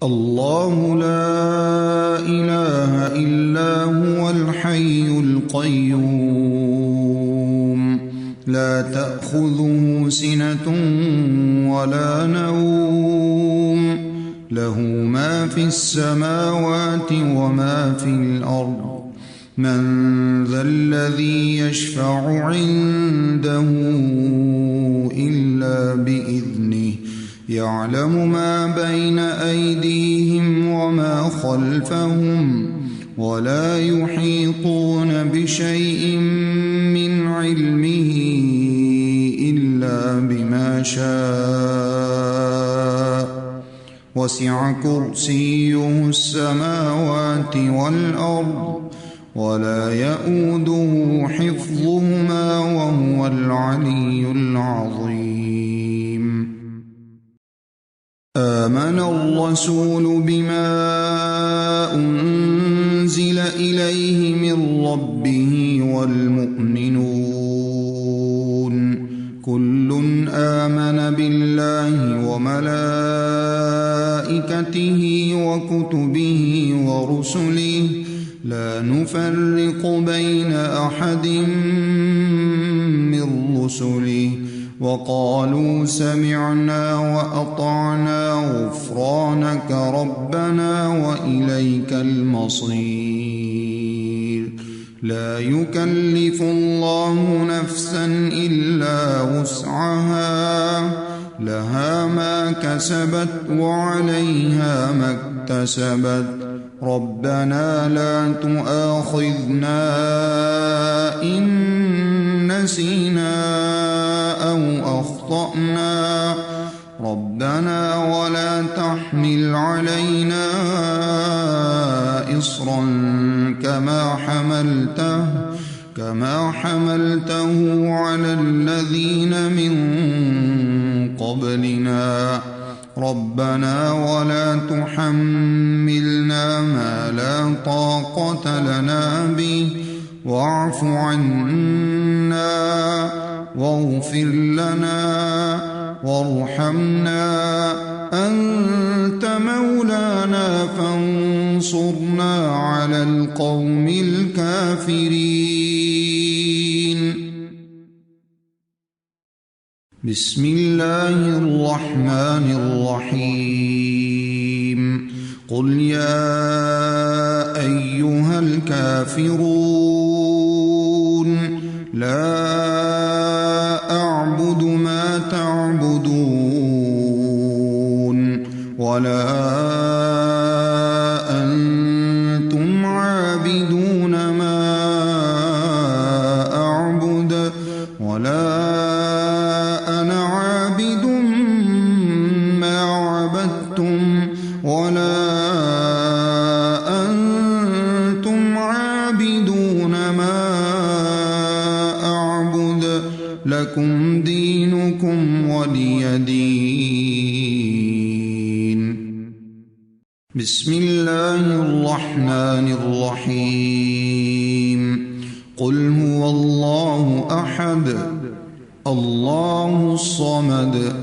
الله لا إله إلا هو الحي القيوم لا تأخذه سنة ولا نوم له ما في السماوات وما في الأرض من ذا الذي يشفع عنده إلا بإذنه يعلم ما بين أيديهم وما خلفهم ولا يحيطون بشيء من علمه إلا بما شاء وسع كرسيه السماوات والأرض ولا يؤوده حفظهما وهو العلي العظيم آمن الرسول بما أنزل إليه من ربه والمؤمنون كل آمن بالله وملائكته وكتبه ورسله لا نفرق بين أحد من رسله وقالوا سمعنا وأطعنا غفرانك ربنا وإليك المصير لا يكلف الله نفسا إلا وسعها لها ما كسبت وعليها ما اكتسبت ربنا لا تؤاخذنا إن نسينا أو أخطأنا ربنا ولا تحمل علينا إصرا كما حملته على الذين من قبلنا ربنا ولا تحملنا ما لا طاقة لنا به واعف عنا واغفر لنا وارحمنا أنت مولانا فانصرنا على القوم الكافرين بسم الله الرحمن الرحيم قل يا أيها الكافرون لا أعبد ما تعبدون ولا أنتم عابدون ما أعبد ولا أنا عابد ما عبدتم ولا أنتم عابدون ما أعبد لكم دينكم ولي دين بسم الله الرحمن الرحيم قل هو الله أحد الله الصمد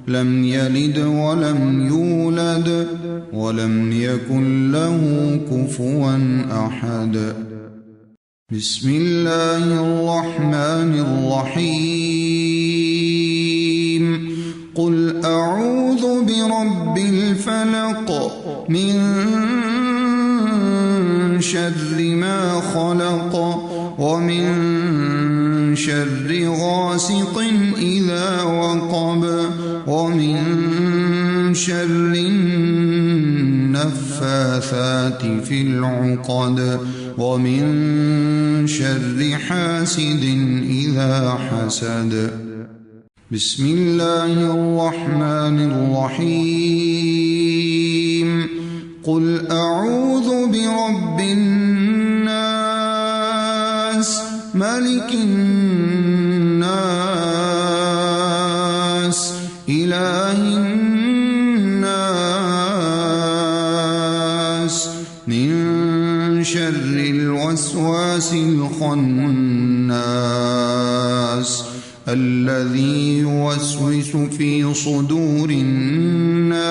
لم يلد ولم يولد ولم يكن له كفوا أحد بسم الله الرحمن الرحيم قل أعوذ برب الفلق من شر ما خلق ومن شر غاسق إذا وقب ومن شر النفاثات في العقد ومن شر حاسد إذا حسد بسم الله الرحمن الرحيم قل أعوذ برب الناس ملك الناس إله الناس من شر الوسواس الخناس الذي يوسوس في صدور الناس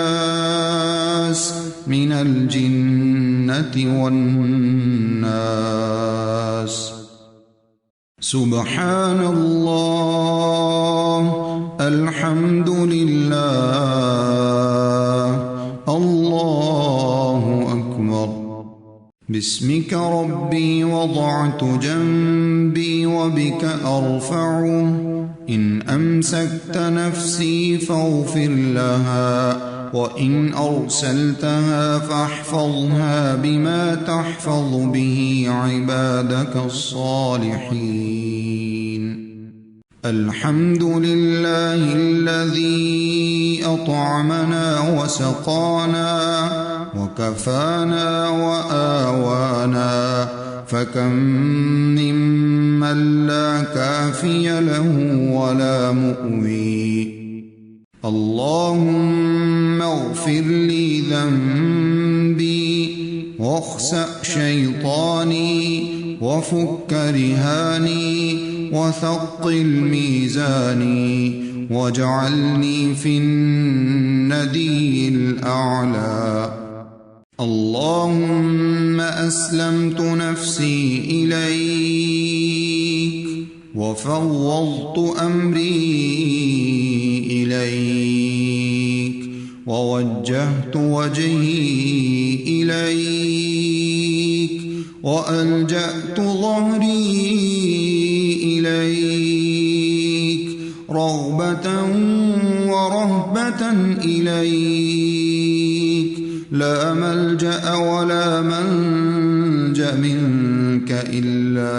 من الجنة والناس. سبحان الله، الحمد لله، الله أكبر. باسمك ربي وضعت جنبي وبك أرفعه، إن أمسكت نفسي فاغفر لها، وإن أرسلتها فاحفظها بما تحفظ به عبادك الصالحين. الحمد لله الذي أطعمنا وسقانا وكفانا وآوانا، فكم ممن لا كافي له ولا مؤوي. اللهم اغفر لي ذنبي واخسأ شيطاني وفك رهاني وثقل ميزاني واجعلني في الندي الأعلى. اللهم أسلمت نفسي إليك وفوضت أمري إليك ووجهت وجهي إليك وألجأت ظهري إليك رغبة ورهبة إليك، لا ملجأ ولا منجأ منك إلا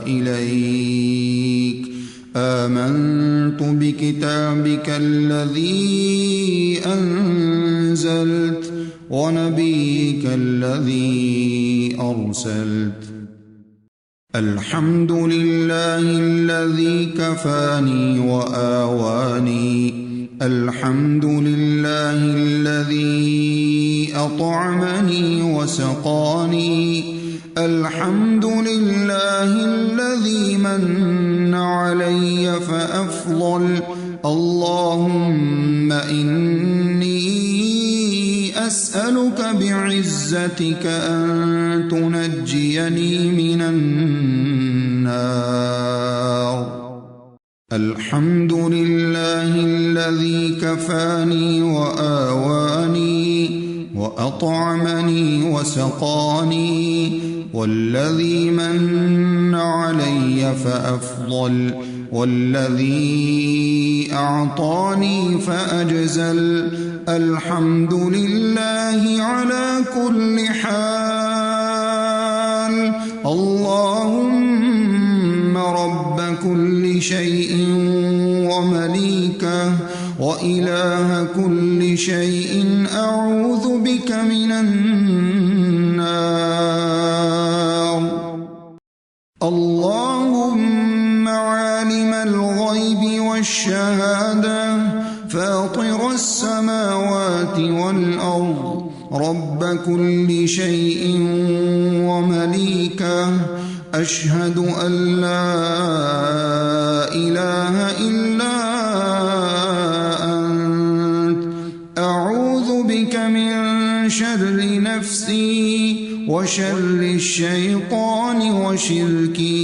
إليك. آمنت بكتابك الذي أنزلت ونبيك الذي أرسلت. الحمد لله الذي كفاني وآواني، الحمد لله الذي أطعمني وسقاني، الحمد لله الذي من علي فأفضل. اللهم إني أسألك بعزتك أن تنجيني من النار. الحمد لله الذي كفاني وآواني وأطعمني وسقاني، والذي من علي فأفضل، والذي أعطاني فأجزل. الحمد لله على كل حال. اللهم رب كل شيء ومليكه وإله كل شيء، أعوذ بك من النار. اللهم عالم الغيب والشهادة، فاطر السماوات والأرض، رب كل شيء ومليكه، أشهد أن لا إله إلا أنت، أعوذ بك من شر نفسي وشر الشيطان وشركه،